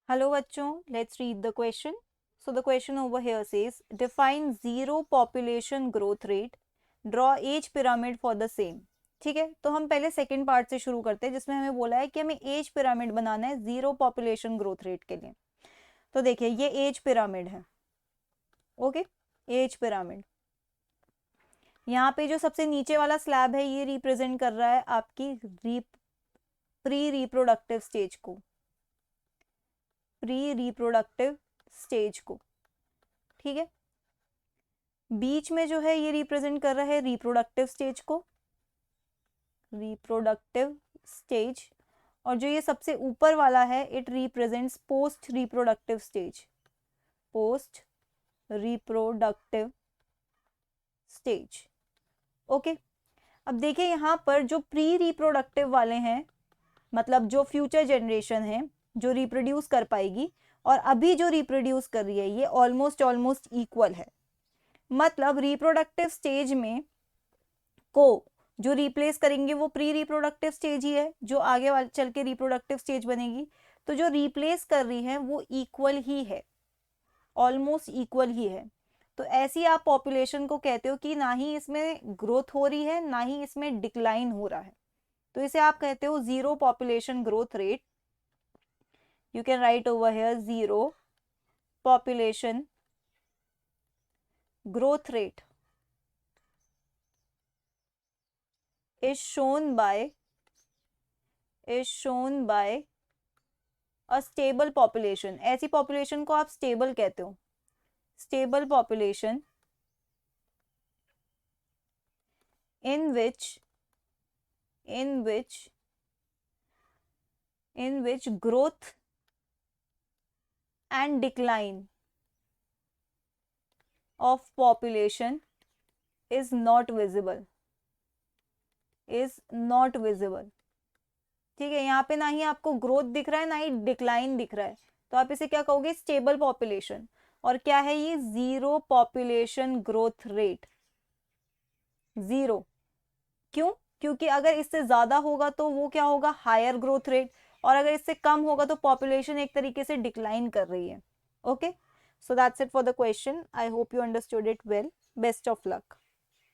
Hello बच्चों, let's read the question. So the question over here says define zero population growth rate, draw age pyramid for the same. ठीक है, तो हम पहले second part से शुरू करते हैं जिसमें हमें बोला है कि हमें एज पिरामिड बनाना है जीरो पॉपुलेशन ग्रोथ रेट के लिए. तो देखिए ये एज पिरामिड है. Okay, age pyramid. यहाँ पे जो सबसे नीचे वाला स्लैब है ये रिप्रेजेंट कर रहा है आपकी प्री रिप्रोडक्टिव स्टेज को. प्री रिप्रोडक्टिव स्टेज को. ठीक है, बीच में जो है ये रिप्रेजेंट कर रहा है रिप्रोडक्टिव स्टेज को. Reproductive stage. और जो ये सबसे ऊपर वाला है it represents post reproductive stage. Post reproductive stage. Okay, अब देखिए यहाँ पर जो प्री रिप्रोडक्टिव वाले हैं मतलब जो फ्यूचर जनरेशन है जो रिप्रोड्यूस कर पाएगी और अभी जो रिप्रोड्यूस कर रही है ये ऑलमोस्ट इक्वल है. मतलब रिप्रोडक्टिव स्टेज में को जो रिप्लेस करेंगे वो प्री रिप्रोडक्टिव स्टेज ही है जो आगे चल के रिप्रोडक्टिव स्टेज बनेगी. तो जो रिप्लेस कर रही है वो इक्वल ही है, ऑलमोस्ट इक्वल ही है. तो ऐसी आप पॉपुलेशन को कहते हो कि ना ही इसमें ग्रोथ हो रही है ना ही इसमें डिक्लाइन हो रहा है. तो इसे आप कहते हो zero population growth rate. You can write over here zero population growth rate is shown by a stable population. ऐसी population को आप stable कहते हो. stable population in which growth and decline of population is not visible. ठीक है, यहाँ पे ना ही आपको ग्रोथ दिख रहा है ना ही डिक्लाइन दिख रहा है. तो आप इसे क्या कहोगे? Stable population. और क्या है ये? Zero population growth rate. Zero. क्यों? क्योंकि अगर इससे ज्यादा होगा तो वो क्या होगा? Higher growth rate. और अगर इससे कम होगा तो पॉपुलेशन एक तरीके से डिक्लाइन कर रही है. Okay, so that's it for the question. I hope you understood it well. Best of luck.